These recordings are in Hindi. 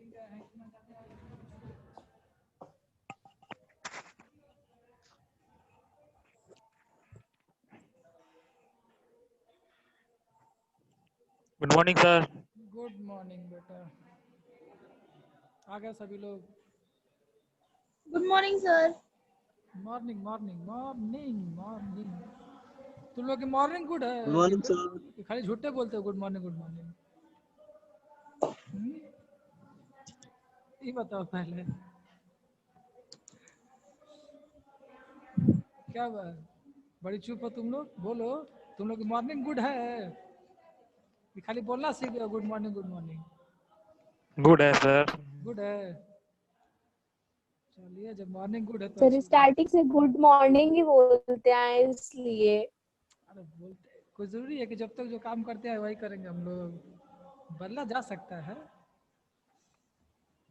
Good morning sir. Good morning बेटा। आ गए सभी लोग। Good morning sir. Morning morning morning morning. तुम लोग की मॉर्निंग गुड है? Good morning sir. खाली झूठे बोलते हो गुड मॉर्निंग गुड मॉर्निंग। ये बताओ पहले क्या बात, बड़ी चुप हो तुम लोग। बोलो, तुम लोग की मॉर्निंग गुड है? ये खाली बोलना सीख गए good morning good morning. Good है सर। गुड है, चलिए जब मॉर्निंग गुड है तो सर स्टार्टिंग से गुड मॉर्निंग ही बोलते हैं इसलिए। अरे बोलते कोई जरूरी है कि जब तक जो काम करते हैं वही करेंगे हम लोग? बदला जा सकता है।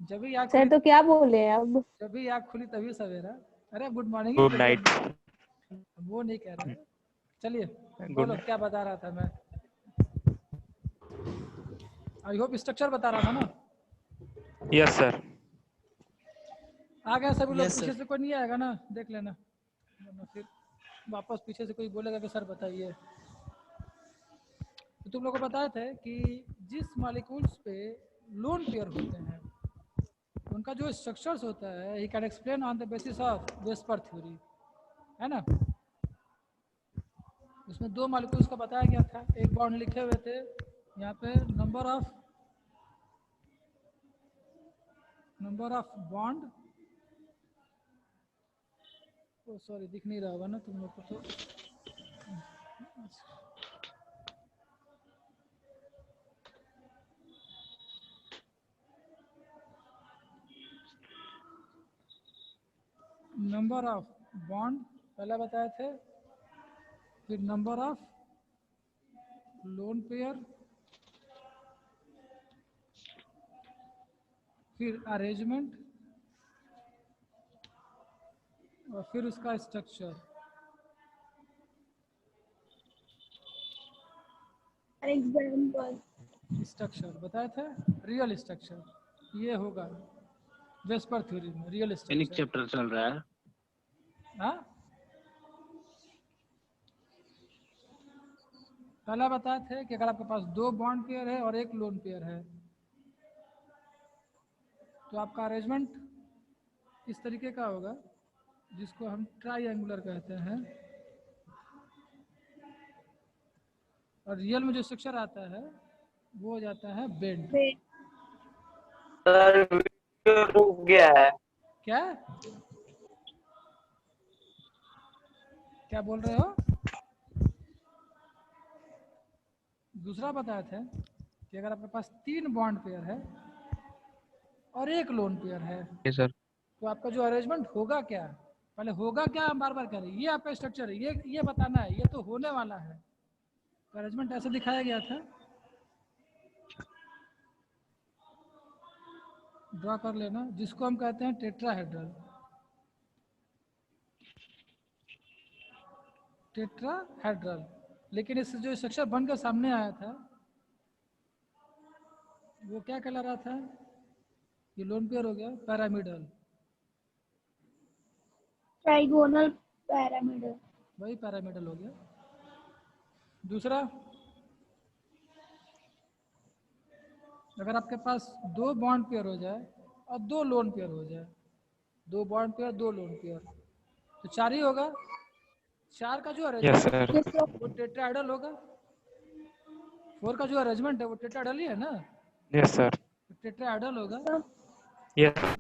जब भी आँख सर खुली, तो क्या बोले अब? जब भी आँख खुली तभी सवेरा। अरे गुड मॉर्निंग ही गुड बोलते नाइट। हैं, वो नहीं कह रहे। चलिए गुड। बोलो क्या बता रहा था मैं। आई होप स्ट्रक्चर बता रहा था ना। Yes sir. आ गए सभी लोग? Yes, पीछे sir. से कोई नहीं आएगा ना, देख लेना, वरना फिर वापस पीछे से कोई बोलेगा कि सर बताइए। तो तुम लोग को बताए थे कि जिस मॉलिक्यूल्स पे लोन पेयर होते हैं उनका जो स्ट्रक्चर्स होता है he can explain on the basis of VSEPR theory, है ना। उसमें दो मॉलिक्यूल्स का बताया गया था, एक बॉन्ड लिखे हुए थे यहाँ पे, number of bond, oh sorry दिख नहीं रहा होगा ना तुम लोग को तो। नंबर ऑफ बॉन्ड पहले बताए थे, फिर नंबर ऑफ लोन पेयर, फिर अरेंजमेंट और फिर उसका स्ट्रक्चर। एग्जाम्पल स्ट्रक्चर बताए थे, रियल स्ट्रक्चर ये होगा वेस्पर थ्योरी में, रियल एक स्ट्रक्चर। चैप्टर चल रहा है। हाँ, पहला बताए थे कि अगर आपके पास दो बॉन्ड पेयर है और एक लोन पेयर है तो आपका अरेंजमेंट इस तरीके का होगा जिसको हम ट्राइएंगुलर कहते हैं, और रियल में जो स्ट्रक्चर आता है वो हो जाता है बेंड। सर वीडियो रुक गया है। क्या क्या बोल रहे हो? दूसरा बताए थे कि अगर आपके पास तीन बॉन्ड पेयर है और एक लोन पेयर है सर। तो आपका जो अरेंजमेंट होगा क्या, पहले होगा क्या हम बार बार करें, ये आपका स्ट्रक्चर है, ये बताना है, ये तो होने वाला है। तो अरेंजमेंट ऐसे दिखाया गया था, ड्रॉ कर लेना, जिसको हम कहते हैं टेट्राहेड्रल। टेट्राहेड्रल, लेकिन इससे जो स्ट्रक्चर बनकर सामने आया था वो क्या कहला रहा था? ये लोन पेयर हो गया पैरामिडल, ट्राइगोनल पिरामिडल। वही पैरामिडल हो गया। दूसरा, अगर आपके पास दो बॉन्ड पेयर हो जाए और दो लोन पेयर हो जाए, दो बॉन्ड पेयर दो लोन पेयर, तो चार ही होगा। चार का जो यस अरेंजमेंट सर। वो टेट्राहेड्रल होगा। फोर का जो अरेंजमेंट है वो टेट्राहेड्रल ही है ना, यस सर। तो टेट्राहेड्रल होगा। यस।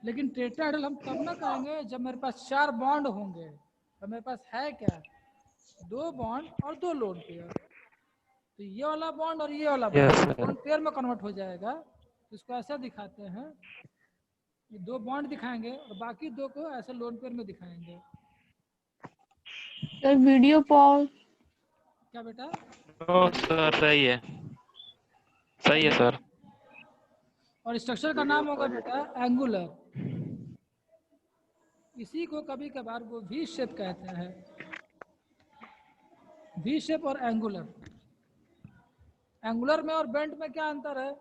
लेकिन टेट्राहेड्रल हम तब ना कहेंगे जब मेरे पास चार बॉन्ड होंगे, तो मेरे पास है क्या? दो बॉन्ड और दो लोन पेयर। तो ये वाला बॉन्ड और ये वाला yes bond sir. Lone pair में कन्वर्ट हो जाएगा। तो इसको ऐसा दिखाते हैं, ये दो बॉन्ड दिखाएंगे और बाकी दो को ऐसे लोन पेयर में दिखाएंगे। Sir video pause. क्या बेटा? नो सर, सही है, सही है सर। और स्ट्रक्चर का नाम होगा बेटा एंगुलर। इसी को कभी कभार वो वी शेप कहते हैं। वी शेप और एंगुलर, एंगुलर में और बेंट में क्या अंतर है?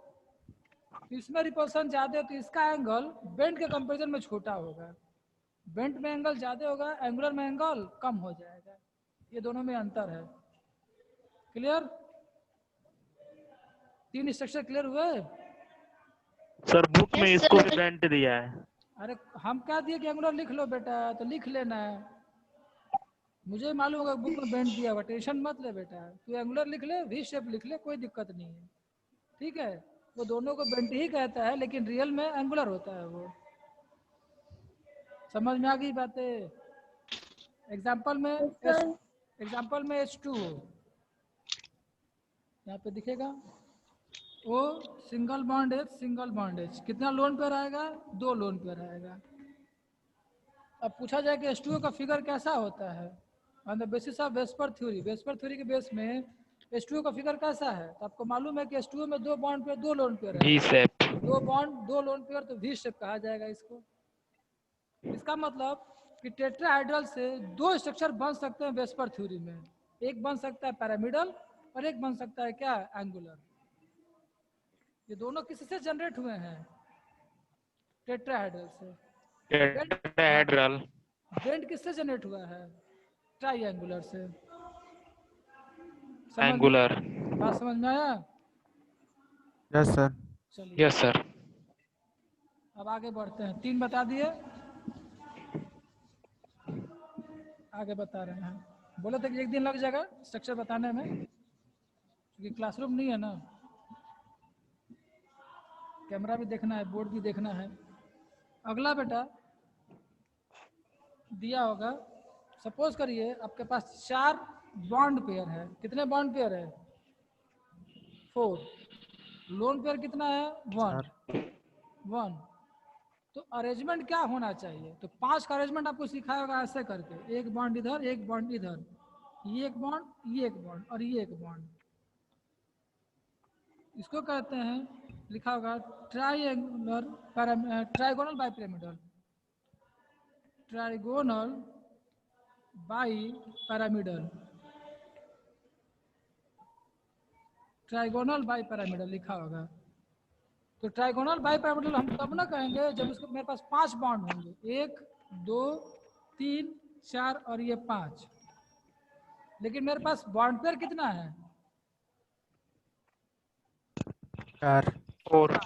तो इसमें रिपल्सन ज्यादा है तो इसका एंगल बेंट के कंपैरिजन में छोटा होगा। बेंट में एंगल ज्यादा होगा, एंगुलर में एंगल कम हो जाएगा। ये दोनों में अंतर है। क्लियर? 3 स्ट्रक्चर क्लियर हुए? सर बुक में Yes, इसको sir. भी बेंट दिया है। अरे हम क्या दिए कि एंगुलर लिख लो बेटा, तो लिख लेना है। मुझे मालूम होगा बुक में बेंट दिया हुआ, टेंशन मत ले बेटा। तू एंगुलर लिख ले, वी शेप लिख ले, कोई दिक्कत नहीं है। ठीक है? वो दोनों को बेंट ही कहता है, लेकिन रियल में एंगुलर होता है वो। समझ में आ गई बातें? एग्जाम्पल में H2 हो, यहाँ पे दिखेगा ओ सिंगल बॉन्ड H, कितना लोन पेयर आएगा? 2 लोन पेयर आएगा। अब पूछा जाए कि H2O का फिगर कैसा होता है on the basis of VSEPR theory. VSEPR theory के बेस में H2O का फिगर कैसा है? तो आपको मालूम है कि H2O में 2 बॉन्ड पेयर 2 लोन पेयर है। V shape. 2 bond 2 lone pair, तो वी शेप कहा जाएगा इसको। इसका मतलब कि टेट्राहाइड्रल से 2 स्ट्रक्चर बन सकते हैं वेस्पर थ्योरी में। एक बन सकता है पैरामिडल और एक बन सकता है क्या? एंगुलर। ये दोनों किससे जनरेट हुए हैं? टेट्राहाइड्रल से। टेट्राहेड्रल। बेंड किससे जनरेट हुआ है? ट्राइएंगुलर से। एंगुलर। बात समझ में आया? Yes sir. चलिए यस सर। अब आगे बढ़ते हैं। 3 बता दिए, आगे बता रहे हैं। बोले थे कि 1 दिन लग जाएगा स्ट्रक्चर बताने में, क्योंकि क्लासरूम नहीं है ना, कैमरा भी देखना है, बोर्ड भी देखना है। अगला बेटा दिया होगा, सपोज करिए आपके पास 4 बॉन्ड पेयर है। कितने बॉन्ड पेयर है? 4। लोन पेयर कितना है? 1। तो अरेंजमेंट क्या होना चाहिए? तो 5 का अरेंजमेंट आपको सिखाया होगा ऐसे करके, 1 बॉन्ड इधर, 1 बॉन्ड इधर, ये 1 बॉन्ड, ये 1 बॉन्ड और ये 1 बॉन्ड। इसको कहते हैं, लिखा होगा trigonal bi pyramidal. Trigonal bi pyramidal, trigonal bi pyramidal लिखा होगा। तो ट्राइगोनल बाई पिरामिडल हम तब ना कहेंगे जब उसको मेरे पास 5 बॉन्ड होंगे, 1 2 3 4 और ये 5। लेकिन मेरे पास बॉन्ड पेयर कितना है? 4 4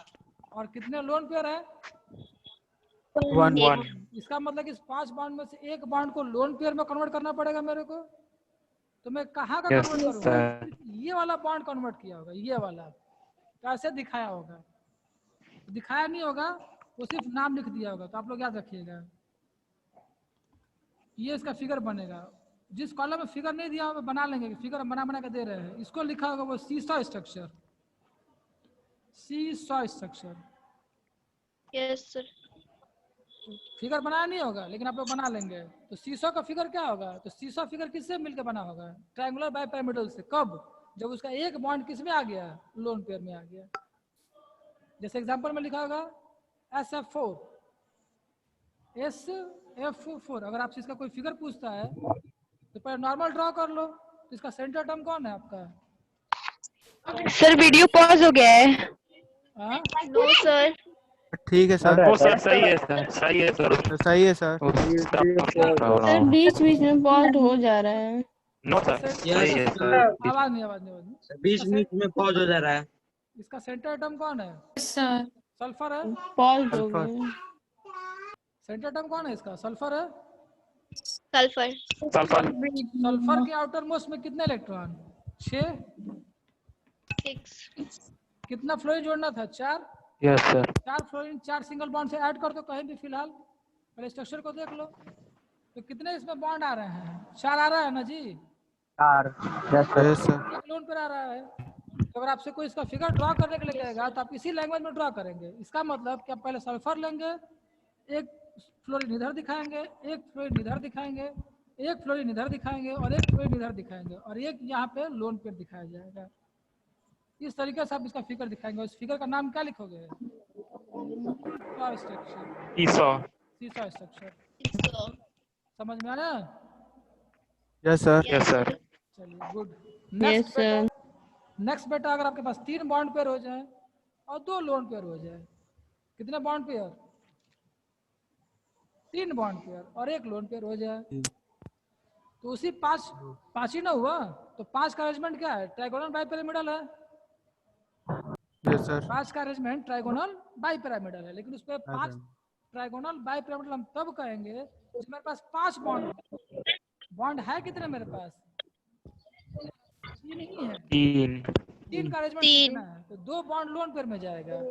और कितने लोन पेयर है? 1 इसका मतलब कि इस 5 बॉन्ड में से 1 बॉन्ड को लोन पेयर में कन्वर्ट करना पड़ेगा मेरे को। तो मैं कहाँ का यस कन्वर्ट करूँगा? सर। ये वाला बॉन्ड कन्वर्ट किया होगा, ये वाला। तो ऐसे दिखाया होगा, दिखाया नहीं होगा, वो सिर्फ नाम लिख दिया होगा। तो आप लोग याद रखिएगा, ये इसका फिगर बनेगा। जिस कॉलम में फिगर नहीं दिया होगा बना लेंगे, फिगर बना के दे रहे हैं। इसको लिखा होगा वो seesaw structure, seesaw structure. Yes, sir. Figure बनाया नहीं होगा, लेकिन आप लोग बना लेंगे। तो सीसॉ का फिगर क्या होगा? तो सीसॉ फिगर किससे मिलकर बना होगा? ट्रायंगुलर बाई पिरामिडल से। कब? जब उसका 1 बॉन्ड किस में आ गया? लोन पेयर में आ गया। जैसे एग्जांपल में लिखा होगा SF4, SF4। अगर आपसे इसका कोई फिगर पूछता है तो पहले नॉर्मल ड्रॉ कर लो। तो इसका सेंटर टर्म कौन है आपका? सर वीडियो पॉज हो गया है। हाँ? No sir. ठीक है सर। वो सर सही है सर, सही है सर। सही है सर। सर बीच बीच में पॉज हो जा रहा है। नो सर, सही है सर। आवाज नहीं। बीच में पॉज हो जा रहा है। इसका सेंटर टर्म कौन है? सर सल्फर है। पॉज हो गया। सेंटर टर्म कौन है इसका? सल्फर है। सल्फर। सल्फर के आउटर मोस्ट में कितने इलेक्ट्रॉन? 6। 6। कितना फ्लोरीन जोड़ना था? 4। Yes sir. 4 fluorine 4 single bond से ऐड कर दो कहीं भी। फिलहाल पहले स्ट्रक्चर को देख लो, तो कितने इसमें बॉन्ड आ रहे हैं? 4 आ रहा है ना जी? 4। Yes sir. एक लोन पर आ रहा है। तो अगर आपसे कोई इसका फिगर ड्रॉ करने के लिए कहेगा तो आप इसी लैंग्वेज में ड्रॉ करेंगे। इसका मतलब कि आप पहले सल्फर लेंगे, एक फ्लोरीन इधर दिखाएंगे, एक फ्लोरीन इधर दिखाएंगे, एक फ्लोरीन इधर दिखाएंगे और एक फ्लोरीन इधर दिखाएंगे, और एक यहाँ पे लोन पेयर दिखाया जाएगा। इस तरीके से आप इसका फिगर दिखाएंगे। उस फिगर का नाम क्या लिखोगे? Structure, seesaw structure. समझ में आया? Yes sir. Yes sir. चलिए गुड। Yes sir. नेक्स्ट बेटा, अगर आपके पास 3 बॉन्ड पेयर हो जाए और 2 लोन पेयर हो जाए, कितने बॉन्ड पेयर? 3 बॉन्ड पेयर और 1 लोन पेयर हो जाए, तो उसी 5 ही ना हुआ, तो 5 का अरेंजमेंट क्या है? ट्राइगोनल बाइपिरामिडल है। Yes sir. 5 का अरेंजमेंट ट्राइगोनल बाइपिरामिडल है, लेकिन उसपे 5 ट्राइगोनल बाइपिरामिडल हम तब कहेंगे जब मेरे पास 5 बॉन्ड है। कितने मेरे पास? 3 ही है। 3 का अरेंजमेंट कितना है? तो 2 बॉन्ड लोन पेयर में जाएगा,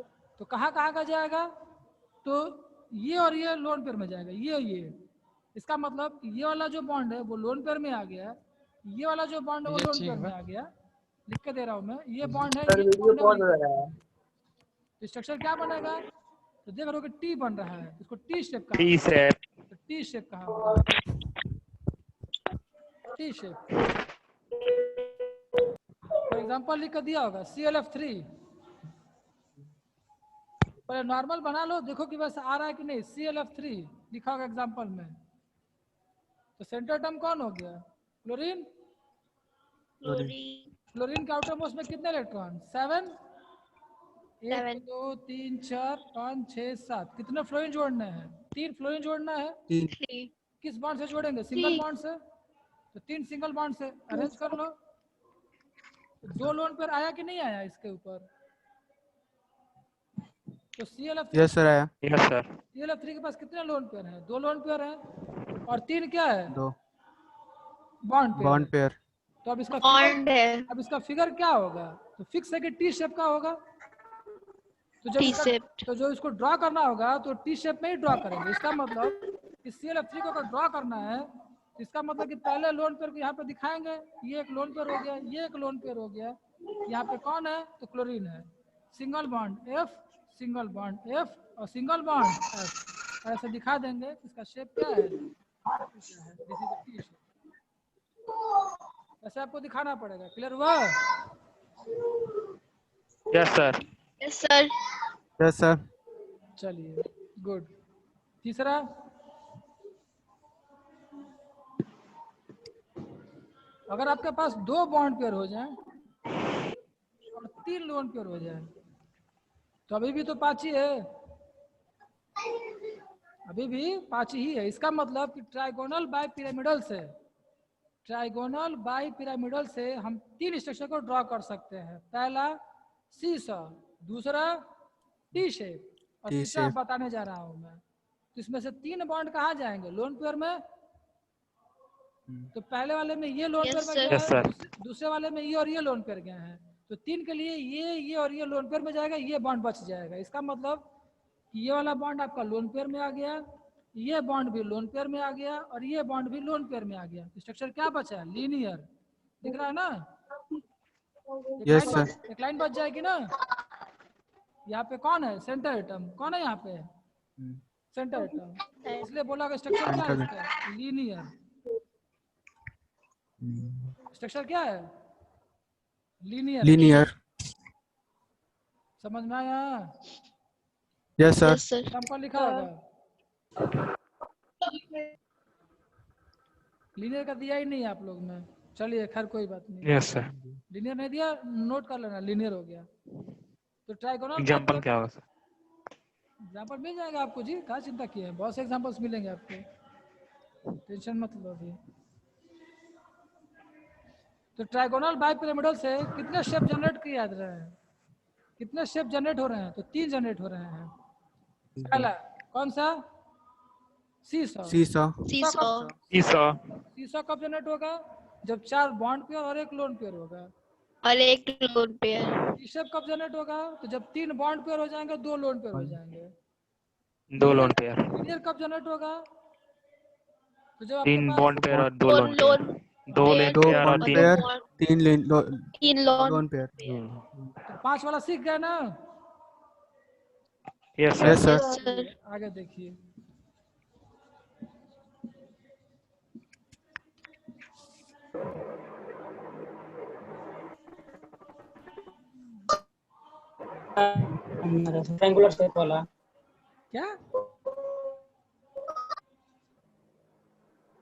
तो कहाँ का जाएगा? तो ये और ये लोन पेयर में जाएगा, ये इसका मतलब ये वाला जो बॉन्ड है वो लोन पेयर में आ गया, ये वाला जो बॉन्ड है वो लोन पेयर में आ गया। लिख के दे रहा हूँ मैं, ये बॉन्ड है, ये बॉन्ड है। तो स्ट्रक्चर क्या बनेगा? तो देख रहे हो कि टी बन रहा है, इसको टी शेप कहा। T shape. तो टी शेप कहा होगा, टी शेप। फॉर एग्जांपल लिख कर दिया होगा ClF3, पहले नॉर्मल बना लो, देखो कि वैसे आ रहा है कि नहीं। ClF3 लिखा होगा एग्जांपल में, तो सेंटर टर्म कौन हो गया? क्लोरीन। क्लोरीन के आउटर मोस्ट में कितने इलेक्ट्रॉन? 7। 1 2 3 4 5 6 7। कितने फ्लोरीन जोड़ने हैं? 3 फ्लोरीन जोड़ना है। किस बॉन्ड से जोड़ेंगे? सिंगल बॉन्ड से, तो 3 सिंगल बॉन्ड से अरेंज कर लो। 2 लोन पेयर आया कि नहीं आया इसके ऊपर? तो ClF3 यस सर आया। Yes sir. ClF3 के पास कितने लोन पेयर हैं? 2 लोन पेयर हैं और 3 क्या है? 2 बॉन्ड पेयर। पेयर। तो अब इसका फिगर क्या होगा? तो फिक्स है कि टी शेप का होगा। तो जो इसको ड्रॉ करना होगा तो टी शेप में ही ड्रॉ करेंगे। इसका मतलब कि ClF3 को अगर ड्रॉ करना है, इसका मतलब कि पहले लोन पेयर को यहाँ पे दिखाएंगे, ये एक लोन पेयर हो गया, ये एक लोन पेयर हो गया, यहाँ पे कौन है? तो क्लोरीन है। Single bond F, single bond F और सिंगल बॉन्ड F, ऐसे दिखा देंगे। इसका शेप क्या है? This is the T shape. ऐसे आपको दिखाना पड़ेगा। क्लियर हुआ? Yes sir. Yes sir. चलिए गुड। तीसरा, अगर आपके पास 2 बॉन्ड पेयर हो जाए और 3 लोन पेयर हो जाए, तो अभी भी तो 5 ही है, अभी भी 5 ही है। इसका मतलब कि ट्राइगोनल बाई से हम 3 स्ट्रक्चर को ड्रॉ कर सकते हैं। पहला सीसॉ, दूसरा टी शेप और तीसरा बताने जा रहा हूं मैं। तो इसमें से 3 बॉन्ड कहाँ जाएंगे? लोन पेयर में। तो पहले वाले में ये लोन पेयर में गया है, दूसरे वाले में ये और ये लोन पेयर गए हैं, तो 3 के लिए ये और ये लोन पेयर में जाएगा, ये बॉन्ड बच जाएगा। इसका मतलब कि ये वाला बॉन्ड आपका लोन पेयर में आ गया, ये बॉन्ड भी लोन पेयर में आ गया और ये बॉन्ड भी लोन पेयर में आ गया। स्ट्रक्चर क्या बचा? लीनियर। दिख रहा है ना? Yes sir. एक लाइन बच जाएगी ना। यहाँ पे कौन है? Centre atom. कौन है यहाँ पे? Centre atom. इसलिए बोला स्ट्रक्चर क्या है इसका? लीनियर। स्ट्रक्चर क्या है? लीनियर। समझ में आया? Yes sir. एग्जांपल लिखा होगा। लीनियर का दिया ही नहीं आप लोग में। चलिए खैर कोई बात नहीं। Yes sir. लीनियर नहीं दिया, नोट कर लेना, लीनियर हो गया। तो ट्राइगोनल एग्जांपल क्या होगा सर? एग्जांपल मिल जाएगा आपको जी, क्या चिंता की है, बहुत से एग्जांपल्स मिलेंगे आपको, टेंशन मत लो अभी। तो ट्राइगोनल बाइपिरामिडल से कितने शेप जनरेट किए जा रहे हैं? कितने शेप जनरेट हो रहे हैं? तो 3 जनरेट हो रहे हैं। पहला कौन सा? सीसॉ कब जनरेट होगा? जब 4 बॉन्ड पेयर और 1 लोन पेयर होगा। टी शेप कब जनरेट होगा? तो जब 3 बॉन्ड पेयर हो जाएंगे, 2 लोन पेयर हो जाएंगे। 2 लोन पेयर। लीनियर कब जनरेट होगा? तो जब 3 बॉन्ड पेयर और 2 लोन पेयर। 2 पेयर और 3 लोन पेयर। तो 5 वाला सीख गए ना? Yes sir. आगे देखिए। रेक्टेंगुलर शेप वाला क्या?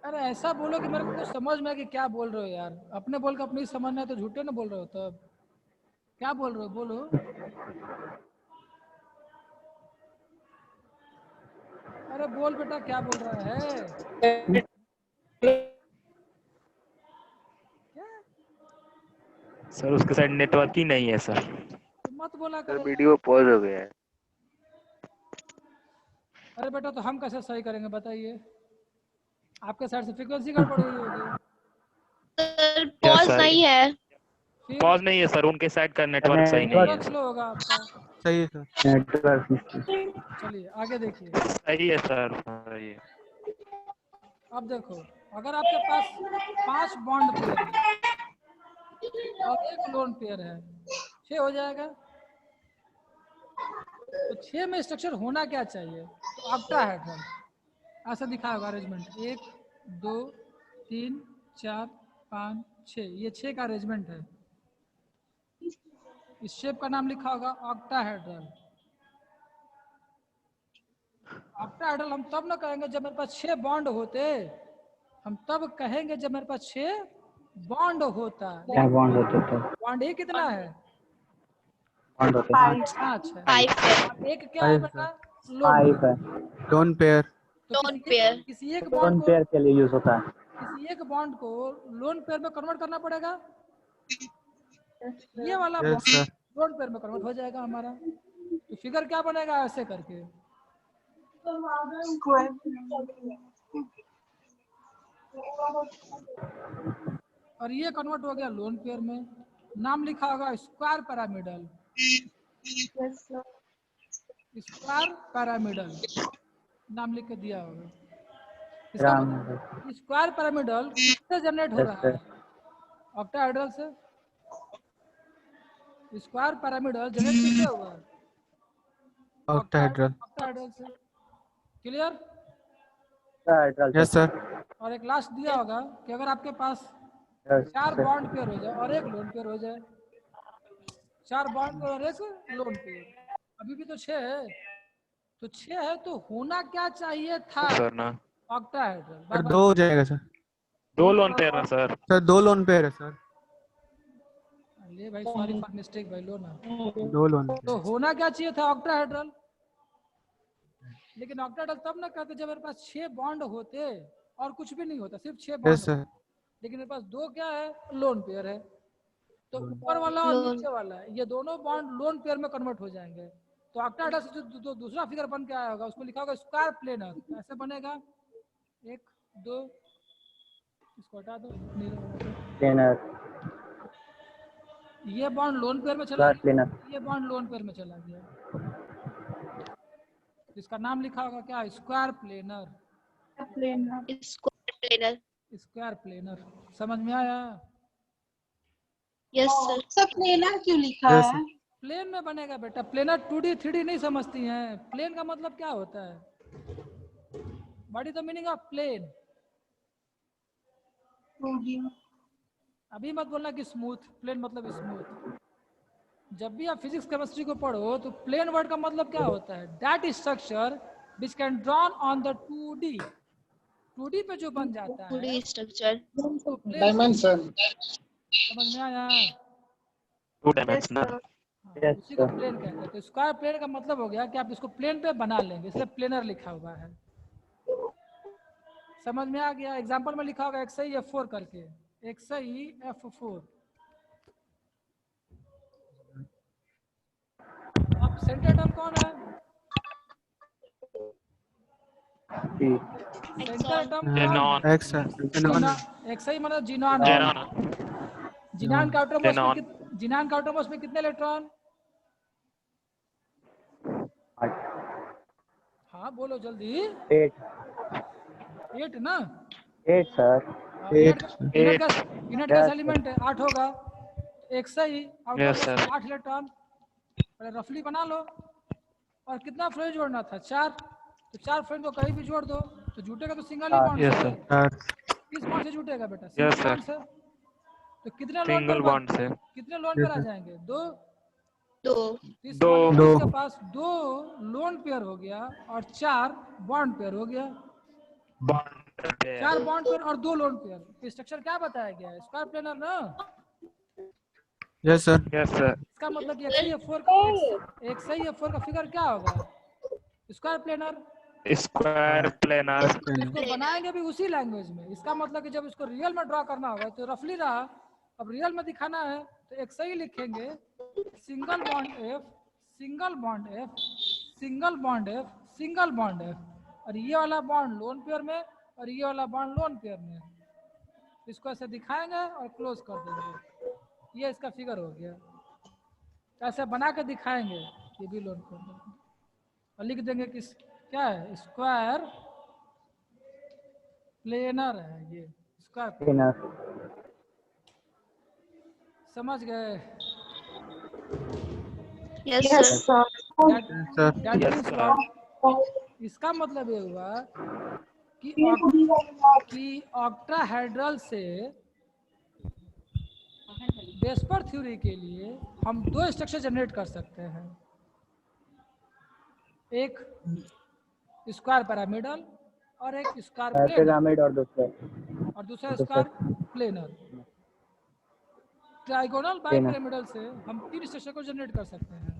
अरे ऐसा बोलो कि मेरे को कुछ समझ में कि क्या बोल रहे हो यार। अपने बोल के अपनी समझना है तो झूठे ना बोल रहे हो। तब क्या बोल रहे हो? बोलो। अरे बोल बेटा क्या बोल रहा है? क्या? सर उसके साइड नेटवर्क ही नहीं है सर। तो मत बोला सर करे। वीडियो पॉज हो गया है। अरे बेटा तो हम कैसे सही करेंगे बताइए? आपके साइड से फ्रीक्वेंसी गड़बड़ हुई होगी। Sir Yes, pause sir. नहीं है। फिर पॉज नहीं है सर, उनके साइड का नेटवर्क सही नहीं नेटवर्क है। स्लो होगा आपका। सही है सर। चलिए आगे देखिए। सही है सर, सही है। अब देखो, अगर आपके पास 5 बॉन्ड पेयर है और 1 लोन पेयर है, 6 हो जाएगा। तो 6 में स्ट्रक्चर होना क्या चाहिए? तो ऑक्टाहेड्रल ऐसा दिखा होगा अरेंजमेंट, 1 2 3 4 5 6, ये 6 का अरेंजमेंट है। इस शेप का नाम लिखा होगा ऑक्टाहेड्रल। ऑक्टाहेड्रल हम तब ना कहेंगे जब मेरे पास 6 बॉन्ड होते, हम तब कहेंगे जब मेरे पास 6 बॉन्ड होता। क्या बॉन्ड होते तो? बॉन्ड ही कितना है? बॉन्ड होते 5 है। 5 है। और एक क्या है 5 बेटा? है। लोन। 5 है। Lone pair. तो लोन पेयर। किसी एक लोन बॉन्ड को, पेयर के लिए यूज होता है। किसी एक बॉन्ड को लोन पेयर में कन्वर्ट करना पड़ेगा। ये वाला yes bond sir. Lone pair में कन्वर्ट हो जाएगा हमारा। तो फिगर क्या बनेगा ऐसे करके? और ये कन्वर्ट हो गया लोन पेयर में। नाम लिखा होगा स्क्वायर पैरामिडल। स्क्वायर पैरामिडल नाम लिख के दिया होगा। इसका मतलब स्क्वायर पैरामिडल किससे जनरेट हो रहा है? ऑक्टाहेड्रल से। स्क्वायर पैरामिडल जनरेट किससे हुआ? ऑक्टाहेड्रल। ऑक्टाहेड्रल से। क्लियर? Yes sir. और एक लास्ट दिया होगा कि अगर आपके पास 4 बॉन्ड पेयर हो जाए और 1 लोन पेयर हो जाए, 4 बॉन्ड पेयर और 1 लोन पेयर, अभी भी तो 6 है। तो 6 है तो होना क्या चाहिए था? सर ना ऑक्टाहेड्रल। सर 2 हो जाएगा सर। 2 लोन पेयर ना सर। सर 2 लोन पेयर है सर। ले भाई, सॉरी फॉर मिस्टेक भाई, लो ना। 2 लोन तो पेयर। होना क्या चाहिए था? ऑक्टाहेड्रल। लेकिन ऑक्टाहेड्रल तब ना कहते जब मेरे पास 6 बॉन्ड होते और कुछ भी नहीं होता, सिर्फ 6 बॉन्ड। Yes sir. लेकिन मेरे पास 2 क्या है? लोन पेयर है। तो ऊपर वाला और नीचे वाला, ये दोनों बॉन्ड लोन पेयर में कन्वर्ट हो जाएंगे। तो ऑक्टाहेड्रल से जो दूसरा फिगर बन के आया होगा उसको लिखा होगा स्क्वायर प्लेनर। ऐसे बनेगा 1 2, इसको हटा दो, प्लेनर। ये बॉन्ड लोन पेयर में चला गया, प्लेनर। ये बॉन्ड लोन पेयर में चला गया। इसका नाम लिखा होगा क्या? Square planar. Square planar. Square planar. समझ में आया? Yes sir. सब प्लेनर क्यों लिखा Yes, है? प्लेन में बनेगा बेटा। प्लेनर 2D 3D नहीं समझती हैं। प्लेन का मतलब क्या होता है? What is the meaning of plane? अभी मत बोलना कि स्मूथ। प्लेन मतलब स्मूथ। जब भी आप फिजिक्स केमिस्ट्री को पढ़ो तो प्लेन वर्ड का मतलब क्या होता है? That structure which can drawn on the 2D। 2D पे जो बन जाता है 2D स्ट्रक्चर। डायमेंशन। समझ में आया? 2 डायमेंशनल। उसी को प्लेन कहते हैं। तो स्क्वायर प्लेन का मतलब हो गया कि आप इसको प्लेन पे बना लेंगे, इसलिए प्लेनर लिखा हुआ है। समझ में आ गया? एग्जांपल में लिखा होगा XI F4 करके, XI F4। अब सेंटर टर्म कौन है? Centre term xenon. एक्स है। XI मतलब जीनॉन है। जेनॉन। जीनॉन का आउटरमोस्ट जेनॉन। में जीनॉन का आउटरमोस्ट में कितने इलेक्ट्रॉन? हाँ बोलो जल्दी। 8 ना? 8 सर। यूनिट का एलिमेंट है 8 होगा। XI Yes, sir. Outermost 8 electron. रफली बना लो। और कितना फ्रेंड जोड़ना था? 4। तो 4 फ्रेंड को कहीं भी जोड़ दो तो जुटेगा तो सिंगल ही बॉन्ड Yes, से। sir. किस बॉन्ड से जुटेगा बेटा? Yes, single sir. बॉन्ड से। तो कितने लोन सिंगल बॉन्ड से। कितने लोन पेयर आ जाएंगे? 2। 2। दो। इसके पास 2 लोन पेयर हो गया और 4 बॉन्ड पेयर हो गया। बॉन्ड 4 बॉन्ड पेयर और 2 लोन पेयर। स्ट्रक्चर क्या बताया गया है? स्क्वायर प्लेनर ना? Yes sir. Yes sir. इसका मतलब कि XI F4 का फिगर क्या होगा? Square planar. स्क्वायर प्लेनर तो इसको बनाएंगे भी उसी लैंग्वेज में। इसका मतलब कि जब इसको रियल में ड्रॉ करना होगा तो रफली रहा, अब रियल में दिखाना है तो एक सही लिखेंगे, single bond F, single bond F, single bond F, single bond F, और ये वाला बॉन्ड लोन पेयर में और ये वाला बॉन्ड लोन पेयर में। इसको ऐसे दिखाएंगे और क्लोज कर देंगे। ये इसका फिगर हो गया। ऐसे बना के दिखाएंगे, ये भी लोन पेयर में, और लिख देंगे कि क्या है, स्क्वायर प्लेनर है। ये स्क्वायर प्लेनर। समझ गए? Yes, sir. That means what? इसका मतलब ये हुआ कि ऑक्टाहेड्रल से वेस्पर थ्योरी के लिए हम दो स्ट्रक्चर जनरेट कर सकते हैं, एक स्क्वायर पिरामिडल और एक स्क्वायर पिरामिड और दूसरा square planar. Trigonal bi pyramidal से हम 3 स्ट्रक्चर को जनरेट कर सकते हैं,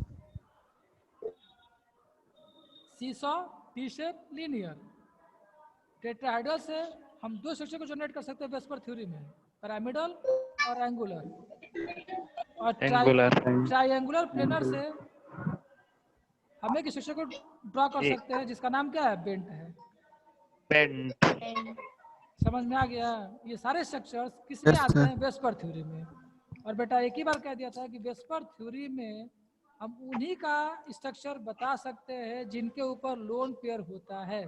seesaw, T shape, linear. Tetrahedral से हम 2 स्ट्रक्चर को जनरेट कर सकते हैं वेस्पर थ्योरी में, पिरामिडल और एंगुलर। और ट्राइएंगुलर प्लेनर से हम एक स्ट्रक्चर को ड्रॉ कर सकते हैं जिसका नाम क्या है, बेंट है। बेंट। समझ में आ गया? ये सारे स्ट्रक्चर्स किस में आते हैं, वेस्पर थ्योरी में। और बेटा एक ही बार कह दिया था कि वेस्पर थ्योरी में हम उन्हीं का स्ट्रक्चर बता सकते हैं जिनके ऊपर लोन पेयर होता है।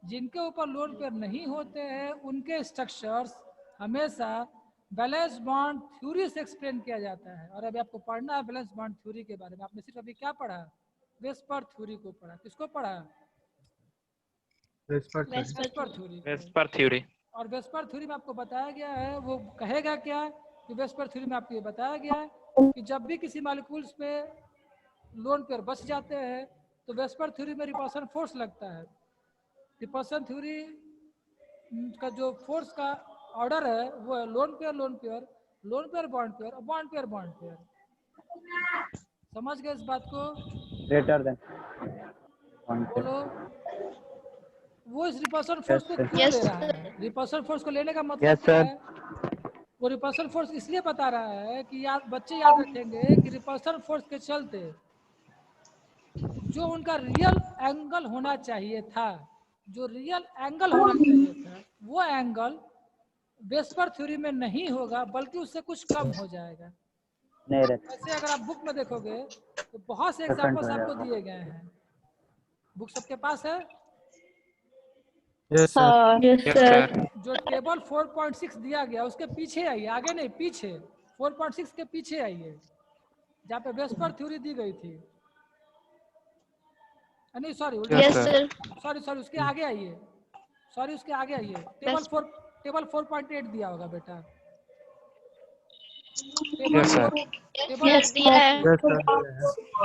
जिनके ऊपर लोन पेयर नहीं होते हैं उनके स्ट्रक्चर्स हमेशा बैलेंस बॉन्ड थ्योरी से एक्सप्लेन किया जाता है। और अभी आपको पढ़ना है बैलेंस बॉन्ड थ्योरी के बारे में। आपने सिर्फ अभी क्या पढ़ा, वेस्पर थ्योरी को पढ़ा। किसको पढ़ा? VSEPR theory. और वेस्पर थ्योरी में आपको बताया गया है, वो कहेगा क्या कि वेस्पर थ्योरी में आपको ये बताया गया है कि जब भी किसी मॉलिक्यूल्स पे लोन पेयर बच जाते हैं तो वेस्पर थ्योरी में रिपल्सन फोर्स लगता है। रिपल्सन थ्योरी का जो फोर्स का ऑर्डर है वो है lone pair lone pair, loan pair bond pair और बॉन्ड पेयर बॉन्ड पेयर। समझ गए इस बात को? ग्रेटर देन बोलो। वो इस रिपल्सन फोर्स को क्यों ले रहा है? रिपल्सन फोर्स को लेने का मतलब क्या है? वो रिपल्सन फोर्स इसलिए बता रहा है कि बच्चे याद रखेंगे कि रिपल्सन फोर्स के चलते जो उनका रियल एंगल होना चाहिए था, जो रियल एंगल होना चाहिए था, वो एंगल वेस्पर थ्योरी में नहीं होगा बल्कि उससे कुछ कम हो जाएगा। ऐसे अगर आप बुक में देखोगे तो बहुत से एग्जांपल्स आपको दिए गए हैं। बुक सबके पास है? Yes sir. जो टेबल 4.6 दिया गया उसके पीछे आइए, आगे नहीं पीछे, 4.6 के पीछे आइए जहाँ पे वेस्पर थ्योरी दी गई थी। नहीं सॉरी सॉरी उसके आगे आइए, सॉरी उसके आगे आइए। टेबल 4.8 दिया होगा बेटा।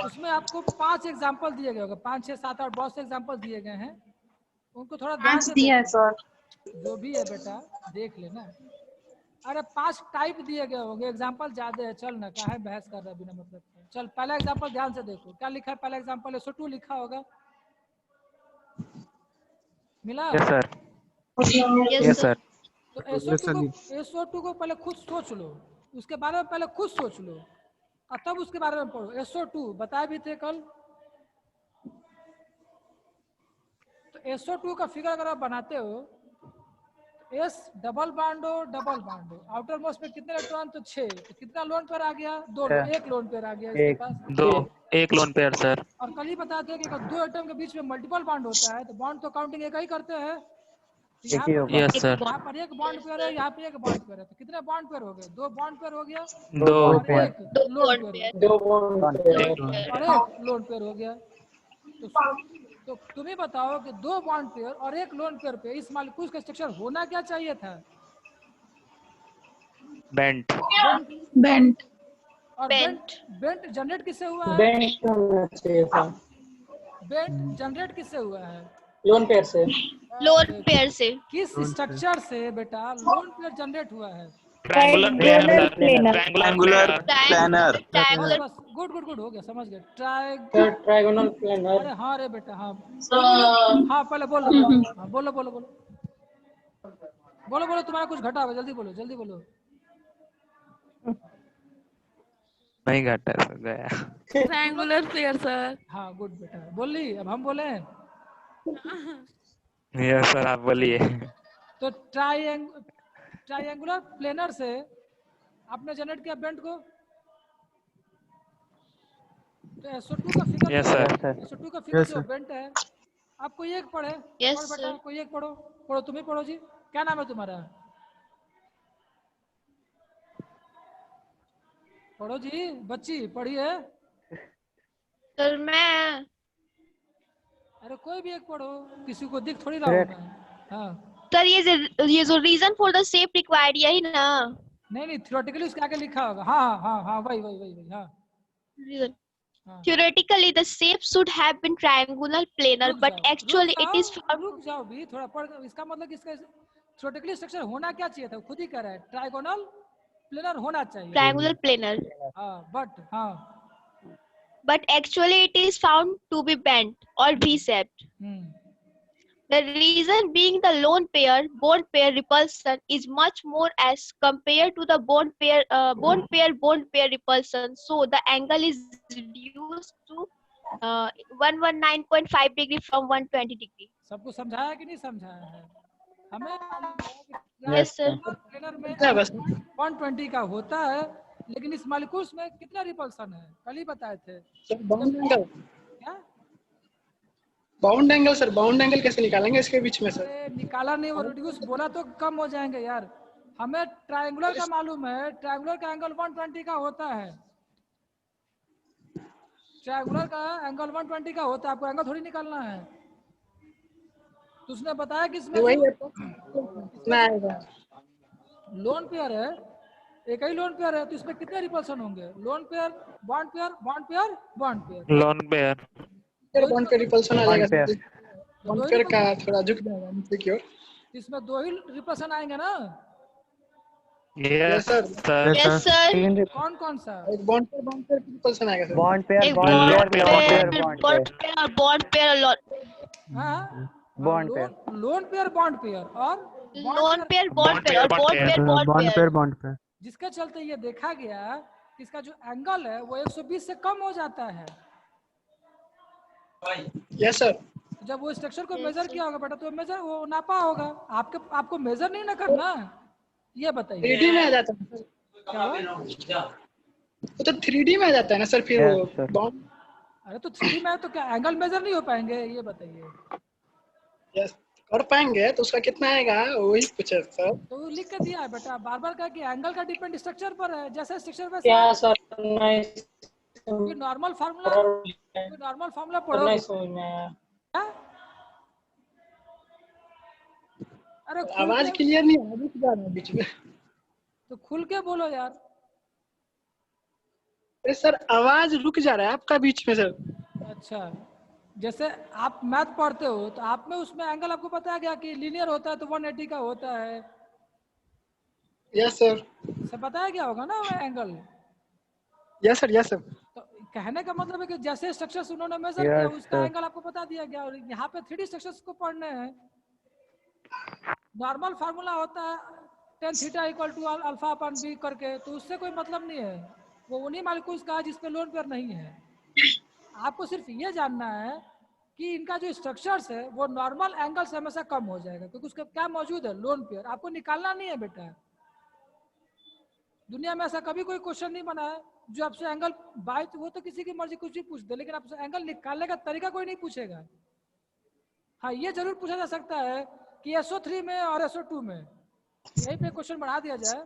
उसमें आपको 5 एग्जाम्पल दिए गए होंगे, 5, 6, 7, 8 बहुत से एग्जाम्पल दिए गए हैं। उनको थोड़ा ध्यान से देखो। जो भी है बेटा देख लेना। अरे 5 टाइप दिए गए होंगे, एग्जाम्पल ज्यादा है। चल ना, काहे बहस कर रहा है बिना मतलब के। चल पहला एग्जाम्पल ध्यान से देखो, क्या लिखा है पहला एग्जाम्पल? SO2 लिखा होगा, मिला? Yes sir. तो SO2 को पहले खुद सोच लो, उसके बारे में पहले खुद सोच लो और तब उसके बारे में पढ़ो। SO2 बताए भी थे कल। तो SO2 का फिगर अगर आप बनाते हो, S डबल बॉन्ड हो, आउटर मोस्ट में कितने इलेक्ट्रॉन? तो 6। तो कितना लोन पेयर आ गया? 2। 1 लोन पेयर आ गया इसके पास। 1 लोन पेयर सर। और कल ही बताते हैं कि अगर 2 एटम के बीच में मल्टीपल बॉन्ड होता है तो बॉन्ड तो काउंटिंग एक ही करते हैं। Yes sir. यहाँ पर 1 बॉन्ड पेयर है, यहाँ पे 1 बॉन्ड पेयर है, तो कितने बॉन्ड पेयर हो गए? 2 बॉन्ड पेयर हो गया 2 और 1 लोन पेयर और 1 लोन पेयर हो गया। तो तुम ही बताओ कि 2 बॉन्ड पेयर और 1 लोन पेयर पे इस मॉलिक्यूल का स्ट्रक्चर होना क्या चाहिए था? बेंट। और बेंट जनरेट किससे हुआ है? बेंट जनरेट किससे हुआ है? लोन पेयर से। किस स्ट्रक्चर से बेटा लोन पेयर जनरेट हुआ है? Triangular player Triangular sir, planar. Triangular triangular बस triangular बस गुड गुड गुड हो गया, समझ गए। Try Sir, trigonal planar. अरे हाँ रे बेटा, हाँ बोलो, हाँ पहले बोलो, हाँ बोलो बोलो बोलो बोलो बोलो, तुम्हारा कुछ घटा हुआ, जल्दी बोलो जल्दी बोलो। नहीं घटा सर, गया। Triangular pair sir. हाँ गुड बेटा, बोल ली, अब हम बोले। यस सर, आप बोलिए। तो ट्राइंगुलर प्लेनर से आपने जनरेट किया बेंट को, तो SO2 का फिगर यस जो सर। Yes, sir. SO2 का फिगर Yes, जो sir. बेंट है, आप कोई एक पढ़े, Yes, पढ़ बेटा, sir. कोई एक पढ़ो, पढ़ो तुम ही पढ़ो जी, क्या नाम है तुम्हारा? पढ़ो जी बच्ची, पढ़िए। सर मैं अरे कोई भी एक पढ़ो, किसी को दिख थोड़ी रहा हूँ Correct. मैं। हाँ सर ये जो reason for the shape required यही ना नहीं नहीं, थियोरेटिकली उसके आगे लिखा होगा। हाँ हाँ हाँ हाँ, वही वही वही वही, हाँ reason. हाँ। Theoretically the shape should have been triangular planar रुक but जाओ, actually it is रुक जाओ भी थोड़ा पढ़, इसका मतलब कि इसका थियोरेटिकली स्ट्रक्चर होना क्या चाहिए था, खुद ही कह रहा है ट्राइगोनल प्लेनर होना चाहिए। triangular planar हाँ बट, हाँ but actually it is found to be bent or V-shaped. The reason being the lone pair repulsion is much more as compared to the bond pair repulsion. So the angle is reduced to 119.5 degree from 120 degree. सबको समझाया कि नहीं समझाया है? हमें मालूम है कि Yes, sir. प्लेनर में क्या बस 120 का होता है, लेकिन इस मॉलिक्यूल्स में कितना रिपल्सन है, कल ही बताए थे। सर बाउंड एंगल, क्या bound angle sir, bound angle कैसे निकालेंगे इसके बीच में सर? अरे निकाला नहीं, वो रिड्यूस बोला तो कम हो जाएंगे यार। हमें ट्रायंगुलर का मालूम है, ट्रायंगुलर का एंगल 120 का होता है, ट्रायंगुलर का एंगल 120 का होता है, आपको एंगल थोड़ी निकालना है। तो उसने बताया कि इसमें वही जो है तो कितना आएगा? लोन पेयर है, एक ही लोन पेयर है, तो इसमें कितने रिपल्सन होंगे? Loan pair, bond pair, bond pair, bond pair, lone pair. Sir bond पे रिपल्सन आ जाएगा Bond pair. Sir, bond pair का थोड़ा झुक जाएगा नीचे की ओर। इसमें दो ही रिपल्सन आएंगे ना? Yes sir sir. Yes, Yes, sir. sir. तीन कौन कौन सा? एक बॉन्ड पे रिपल्सन आएगा सर। bond pair, एक bond pair, bond lone pair, pair, bond bond pair. pair, bond pair, हाँ Bond pair. Loan pair, bond pair और lone pair, bond pair, or bond pair, Bond bond pair, pair. bond pair. जिसके चलते ये देखा गया कि इसका जो एंगल है वो 120 से कम हो जाता है। Yes sir. जब वो स्ट्रक्चर को Yes, मेजर sir. किया होगा बेटा, तो मेजर वो नापा होगा, आपको मेजर नहीं ना करना, ये बताइए 3D में आ जाता है सर, क्या हुआ? वो तो 3D में आ जाता है ना सर फिर Yes, वो sir. बॉन्ड। अरे तो 3D में है तो क्या एंगल मेजर नहीं हो पाएंगे, ये बताइए। यस कर पाएंगे तो उसका कितना आएगा वही पूछे सर। तो वो लिख के दिया है बेटा, बार बार कहा कि एंगल का डिपेंड स्ट्रक्चर पर है, जैसा स्ट्रक्चर वैसा। क्या सर नहीं कोई नॉर्मल फार्मूला पढ़ो। नहीं समझ में आया। क्या? अरे खुल आवाज के, क्लियर नहीं आ रही है बीच में। तो खुल के बोलो यार। अरे सर आवाज रुक जा रहा है आपका बीच में सर। अच्छा, जैसे आप मैथ पढ़ते हो तो आप में उसमें एंगल आपको बताया गया कि लीनियर होता है तो 180 का होता है, यस सर। सब बताया गया होगा ना वो angle. Yes sir, yes sir. तो कहने का मतलब है कि जैसे स्ट्रक्चर्स उन्होंने मेजर Yes, किया उसका sir. एंगल आपको बता दिया गया, और यहाँ पे 3D स्ट्रक्चर्स को पढ़ने हैं। नॉर्मल फार्मूला होता है tan theta equal to alpha upon B करके, तो उससे कोई मतलब नहीं है, वो उन्हीं मालिक्यूल्स का है जिसपे लोन पेयर नहीं है। आपको सिर्फ ये जानना है कि इनका जो स्ट्रक्चर्स है वो नॉर्मल एंगल से हमेशा कम हो जाएगा, क्योंकि उसका क्या मौजूद है, लोन पेयर। आपको निकालना नहीं है बेटा, दुनिया में ऐसा कभी कोई क्वेश्चन नहीं बना है जो आपसे एंगल बाय, वो तो किसी की मर्जी कुछ भी पूछ दे, लेकिन आपसे एंगल निकालने का तरीका कोई नहीं पूछेगा। हाँ ये जरूर पूछा जा सकता है कि SO3 में और SO2 में, यही पे क्वेश्चन बढ़ा दिया जाए,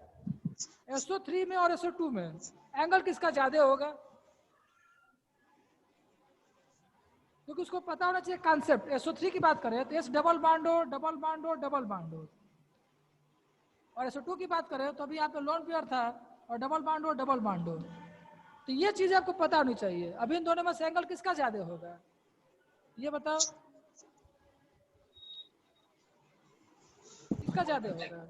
SO3 में और SO2 में एंगल किसका ज्यादा होगा, क्योंकि उसको पता होना चाहिए कॉन्सेप्ट। SO3 की बात करें तो S डबल बॉन्ड हो, डबल बॉन्ड हो, डबल बॉन्ड हो, और SO2 की बात करें तो अभी यहाँ पे लोन पेयर था और डबल बॉन्ड हो, डबल बॉन्ड हो। तो ये चीजें आपको पता होनी चाहिए। अभी इन दोनों में से एंगल किसका ज्यादा होगा, ये बताओ, किसका ज्यादा होगा?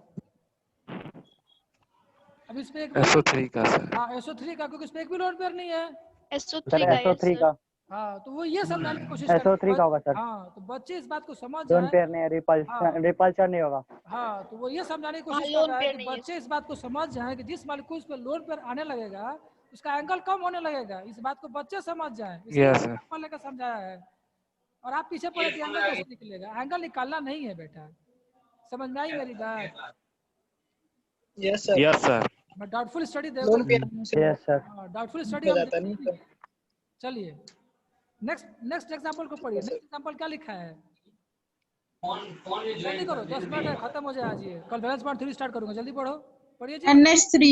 अब इस पे एक SO3 का सर। हाँ SO3 का, क्योंकि इस पे एक भी लोन पेयर नहीं है। SO3 सर का yes SO3 sir. का हाँ तो वो ये समझाने की कोशिश करते SO3 का होगा सर। हाँ तो बच्चे इस बात को समझ लोन जाए। पेयर नहीं, रिपल्शन नहीं होगा। हाँ तो वो ये समझाने की हाँ, कोशिश कर लोन रहा है पेयर कि नहीं है। बच्चे इस बात को समझ जाए कि जिस मालिक्यूल्स पे लोन पेयर आने लगेगा उसका एंगल कम होने लगेगा। इस बात को बच्चे समझ जाए, इसलिए Yes, sir. ऊपर लेकर समझाया है। और आप पीछे पड़े कि एंगल कैसे निकलेगा, एंगल निकालना नहीं है बेटा, समझ में आई मेरी बात? Yes sir. Yes, sir. मैं डाउटफुल स्टडी दे lone pair yes sir. Doubtful study हो हम जाता नहीं देखेंगे। तो। चलिए नेक्स्ट एग्जांपल को पढ़िए। नेक्स्ट एग्जांपल क्या लिखा है, जल्दी करो, 10 मिनट है, खत्म हो जाए आज ये। कल बैलेंस पॉइंट 3 स्टार्ट करूंगा, जल्दी पढ़ो, पढ़िए जी। NH3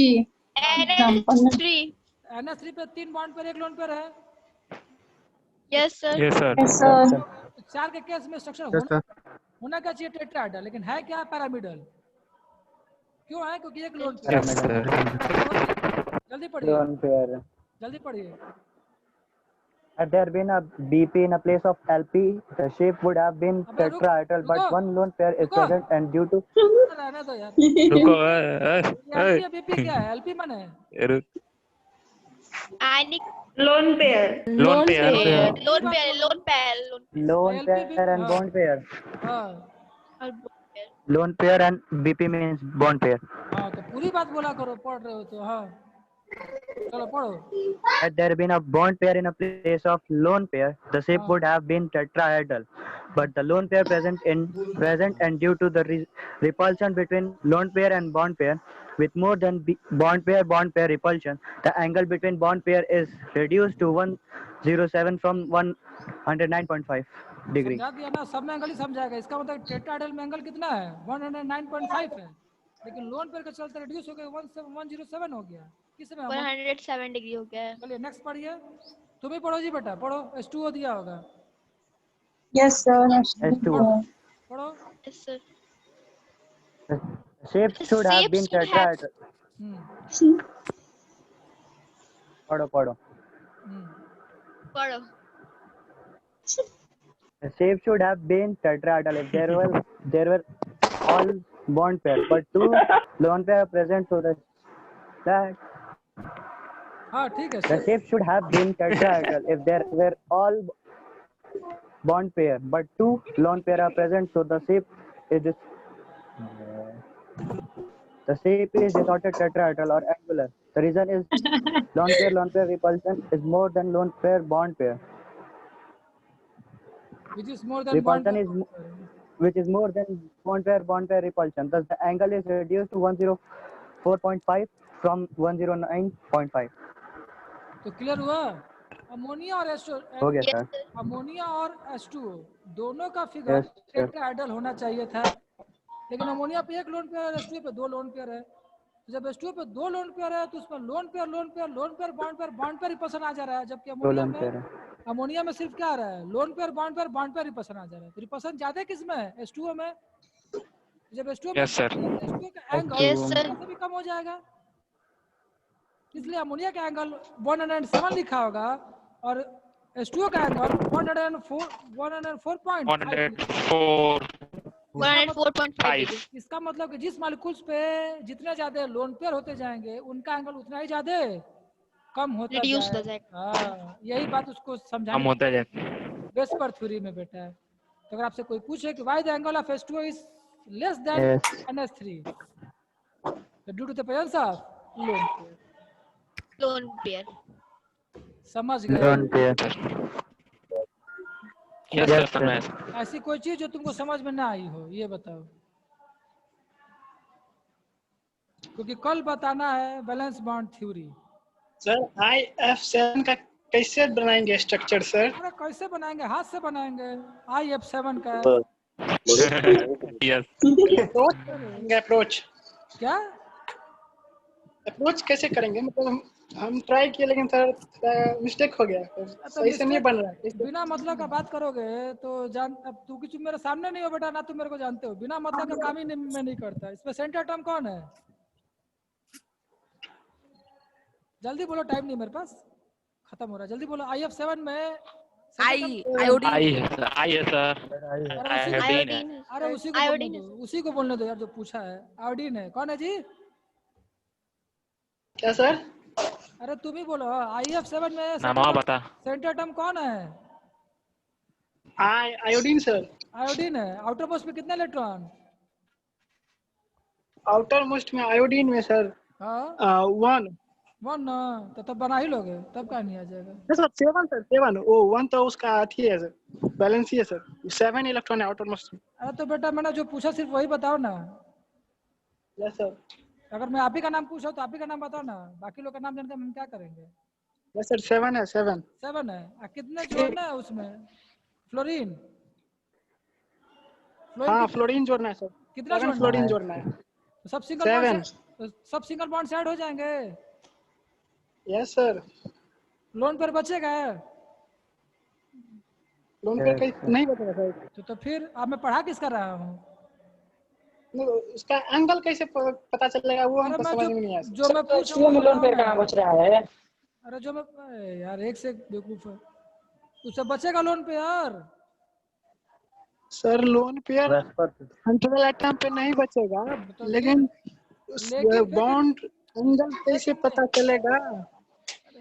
NH3 NH3 पे 3 बॉन्ड पर 1 लोन पेयर है। yes sir. Yes, sir. yes sir 4 के केस में स्ट्रक्चर यस सर। होना क्या चाहिए टेट्राहेड्रल, लेकिन है क्या पिरामिडल। क्यों है, क्योंकि एक लोन Yes, पेयर। sir. जल्दी पढ़िए, लोन पेयर। जल्दी पढ़िए। Had there been a BP in a place of LP, the shape would have been अबे रुक, tetrahedral, but रुको, one lone pair is रुको। present, and due to रहने दो यार। रुको एलपी या बीपी क्या है, एलपी माने रुक Ionic lone pair lone pair lone pair lone LP pair and हाँ। bond pair. हाँ Lone pair and BP means bond pair. हाँ तो पूरी बात बोला करो, पढ़ रहे हो तो। हाँ चलो पढ़ो। Had there been a bond pair in a place of lone pair, the shape would have been tetrahedral. But the lone pair present and due to the repulsion between lone pair and bond pair, with more than bond pair repulsion, the angle between bond pair is reduced to 107 from 109.5 degree. समझा दिया ना, सब में एंगल ही समझाएगा। इसका मतलब टेट्राहेड्रल में एंगल कितना है, 109.5 है, लेकिन लोन पेयर का चलते रिड्यूस हो गया 107 हो गया। किसमें 107 डिग्री हो गया है। चलिए नेक्स्ट पढ़िए, तुम ही पढ़ो जी बेटा, पढ़ो। H2O दिया होगा, yes sir H2O. पढ़ो। yes sir. The shape should have been tetrahedral. पढ़ो पढ़ो The shape should have been tetrahedral if there were all bond pair, but 2 lone pair are present, so that हाँ ठीक है। the shape should have been tetrahedral if there were all bond pair, but 2 lone pair are present, so the shape is distorted tetrahedral or angular. The reason is lone pair repulsion is more than lone pair bond pair. Which is more than Repulsion is which is more than bond pair repulsion. Thus the angle is reduced to 104.5 from 109.5. तो क्लियर हुआ। अमोनिया और हो गया सर। अमोनिया और H2O दोनों का फिगर टेट्राहेड्रल होना चाहिए था, लेकिन अमोनिया पे 1 लोन पेयर है, H2O पे 2 लोन पेयर है। तो जब H2O पे 2 लोन पेयर है तो उसमें lone pair bond pair repulsion आ जा रहा है, जबकि अमोनिया में सिर्फ क्या आ रहा है, lone pair bond pair repulsion आ जा रहा है। तो रिपल्सन ज्यादा किस में है, H2O में। जब H2O में Yes, sir. H2O का एंगल Yes, sir. भी कम हो जाएगा, इसलिए अमोनिया का एंगल 107 लिखा होगा और H2O का एंगल 104.5 इसका मतलब कि जिस मॉलिक्यूल्स पे जितने ज्यादा लोन पेयर होते जाएंगे उनका एंगल उतना ही ज्यादा कम होता Reduce हो जाएगा। हाँ यही बात उसको कम समझाने होता जाता वेस्पर थ्योरी में बेटा है। तो अगर आपसे कोई पूछे कि why the angle of H2O is less than NH3, तो due to the presence of lone pair. समझ गए। Lone pair. Yes, Yes, sir. sir. ऐसी कोई चीज जो तुमको समझ में ना आई हो, ये बताओ, क्योंकि कल बताना है valence bond theory. Sir IF7 का कैसे बनाएंगे स्ट्रक्चर सर? अरे कैसे बनाएंगे, हाथ से बनाएंगे। IF7 का Yes. अप्रोच क्या अप्रोच कैसे करेंगे, मतलब हम ट्राई किए लेकिन सर मिस्टेक हो गया, सही से नहीं बन रहा है। बिना मतलब का बात करोगे तो अब तू कुछ मेरे सामने नहीं हो बेटा, ना तुम मेरे को जानते हो, बिना मतलब का काम ही मैं नहीं करता। इसमें सेंटर टर्म कौन है, जल्दी बोलो, टाइम नहीं मेरे पास, खत्म हो रहा है, जल्दी बोलो। IF7 में आयोडीन I है sir. Iodine. अरे उसी को बोलने दो, उसी को बोलने दो यार जो पूछा है। आयोडीन है, कौन है जी, क्या सर? अरे तुम ही बोलो। IF7 में नामा बता। सेंटर एटम कौन है? Iodine sir. आयोडीन है। आउटर मोस्ट में कितने इलेक्ट्रॉन? आउटर मोस्ट में आयोडीन में सर हाँ 1। 1 ना, तो तब बना ही लोगे, तब कहाँ नहीं आ जाएगा। Sir 7 sir 7। ओ 1 तो उसका अथी है सर, बैलेंस ही है सर। 7 इलेक्ट्रॉन है आउटर मोस्ट में। अरे तो बेटा मैंने जो पूछा सिर्फ वही बताओ ना। Yes sir. अगर मैं आप ही का नाम पूछा तो आप ही का नाम बताओ ना, बाकी लोग का नाम जानकर हम क्या करेंगे। यस सर 7 है 7। 7 है। कितने जोड़ना है उसमें? फ्लोरीन हाँ फ्लोरीन जोड़ना है सर। कितना 7 फ्लोरीन जोड़ना है। तो सब सिंगल 7। बॉन्ड से, सब सिंगल बॉन्ड से ऐड हो जाएंगे। Yes sir. लोन पर बचेगा? लोन पे कहीं नहीं बचेगा सर। तो फिर अब मैं पढ़ा किस कर रहा हूँ? उसका एंगल कैसे पता चलेगा वो अरे हमको मैं समझ में नहीं आया सर। जो मैं पूछूंगा वो लोन पेयर बताओ कहाँ ना। बच रहा है? अरे जो मैं यार एक से बेवकूफ है। उससे बचेगा लोन पे यार। Sir lone pair central atom पे नहीं बचेगा, तो लेकिन लेकिन बॉन्ड एंगल कैसे पता चलेगा?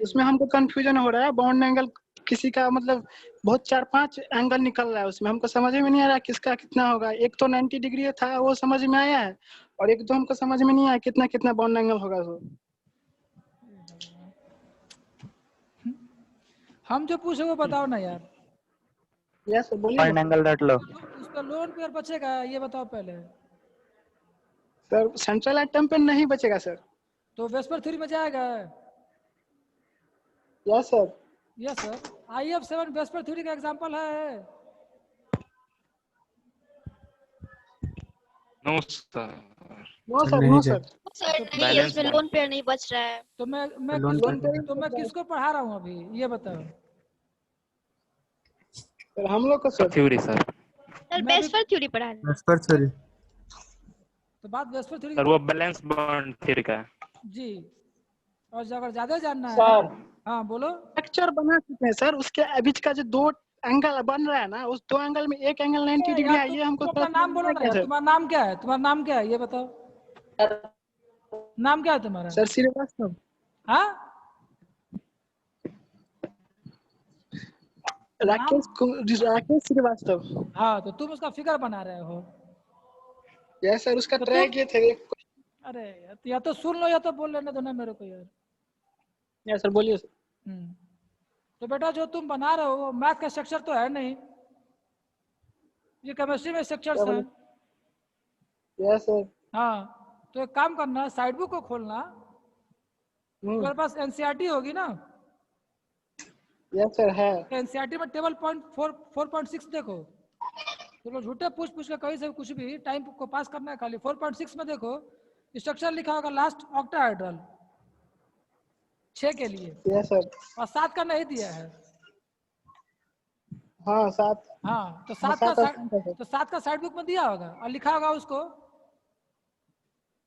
उसमें हमको कंफ्यूजन हो रहा है। बॉन्ड एंगल किसी का मतलब बहुत 4-5 एंगल निकल रहा है उसमें, हमको समझ में नहीं आ रहा किसका कितना होगा। एक तो 90 डिग्री था वो समझ में आया है, और एक तो हमको समझ में नहीं आया कितना कितना बॉन्ड एंगल होगा। तो हम जो पूछे वो बताओ ना यार। यस बोलिए बॉन्ड एंगल रट लो। उसका लोन पेयर बचेगा ये बताओ पहले। सर सेंट्रल एटम पे नहीं बचेगा सर। तो वेस्पर थ्योरी में जाएगा? Yes sir. Yes sir. IF7 VSEPR theory का एग्जांपल है। No sir. नो सर नहीं नो जाए। सर। सर नहीं, बैलेंस इसमें लोन पेयर नहीं बच रहा है। तो मैं लोन मैं किसको पढ़ा रहा हूँ अभी ये बताओ। सर हम लोग को sir theory sir. Sir VSEPR theory पढ़ा रहे हैं। VSEPR theory. तो बात वेस्पर थ्योरी सर वो बैलेंस बॉन्ड थ्योरी का है। जी। और अगर ज्यादा जानना है सर हाँ बोलो। स्ट्रक्चर बना चुके हैं सर, उसके बीच का जो 2 एंगल बन रहा है ना, उस 2 एंगल में एक एंगल 90 डिग्री है। ये हमको अपना नाम बोलो ना यार। तुम्हारा नाम क्या है? तुम्हारा नाम क्या है ये बताओ। नाम क्या है तुम्हारा? सर श्रीवास्तव। हाँ राकेश श्रीवास्तव। हाँ तो तुम उसका फिगर बना रहे हो। यस सर उसका तो ट्राई किए थे। अरे यार या तो सुन लो या तो बोल लेने दो ना मेरे को यार। यस सर बोलिए सर। तो बेटा जो तुम बना रहे हो वो मैथ का स्ट्रक्चर तो है नहीं, ये केमिस्ट्री में स्ट्रक्चर्स हैं। Yes sir. हाँ तो एक काम करना, साइड बुक को खोलना। तुम्हारे पास एनसीईआरटी होगी ना? यस सर है। एनसीईआरटी में टेबल 4.6 देखो। तो लोग झूठे पूछ के कहीं से कुछ भी टाइम को पास करना है खाली। 4.6 में देखो स्ट्रक्चर लिखा होगा लास्ट ऑक्टाहेड्रल 6 के लिए। Yes sir. और 7 का नहीं दिया है। हाँ 7। हाँ तो 7 का साइड बुक में दिया होगा और लिखा होगा उसको,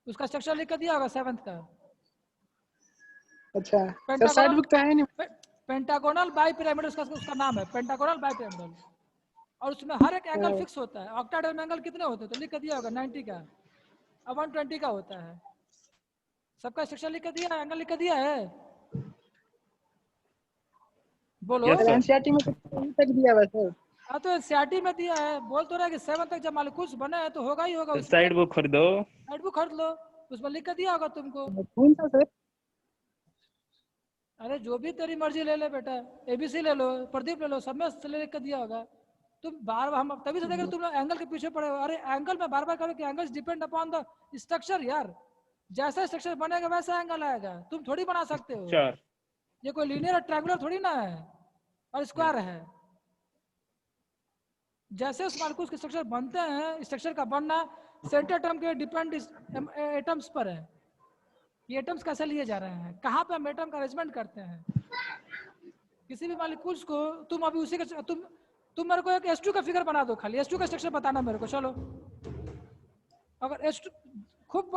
उसका स्ट्रक्चर लिख कर दिया होगा 7th का। अच्छा सर साइड बुक तो है नहीं। पेंटागोनल बाई पिरामिड उसका नाम है, पेंटागोनल बाई पिरामिडल। और उसमें हर एक एंगल फिक्स होता है। ऑक्टाहेड्रल में एंगल कितने होते हैं तो लिख कर दिया होगा 90 का और 120 का होता है। सबका स्ट्रक्चर लिख कर दिया है, एंगल लिख कर दिया है। बोलो। एनसीईआरटी में तो तक दिया हुआ सर। हाँ तो एनसीईआरटी में दिया है। बोल तो रहा है कि 7 तक जब मान लो कुछ बना है तो होगा ही होगा। साइड बुक खरीदो। साइड बुक खरीद लो, उसमें लिख कर दिया होगा तुमको। कौन सा सर? अरे जो भी तेरी मर्जी ले ले बेटा। ABC ले लो, प्रदीप ले लो, सब में लिख कर दिया होगा। तुम बार बार हम तभी से देख रहे तुम एंगल के पीछे पड़े हो। अरे एंगल में बार बार करो कि angles depend upon the structure यार। जैसा स्ट्रक्चर बनेगा वैसा एंगल आएगा, तुम थोड़ी बना सकते हो। ये कोई लीनियर ट्रायंगुलर थोड़ी ना है और स्क्वायर है। जैसे उस मालिक्यूल्स के स्ट्रक्चर बनते हैं, स्ट्रक्चर का बनना सेंटर एटम के डिपेंड एटम्स पर है। ये एटम्स कैसे लिए जा रहे हैं, कहाँ पे हम एटम का अरेंजमेंट करते हैं। किसी भी मॉलिक्यूल्स को तुम अभी उसी का तुम मेरे को एक H2 का फिगर बना दो खाली। H2 का स्ट्रक्चर बताना मेरे को। चलो अगर H2 खूब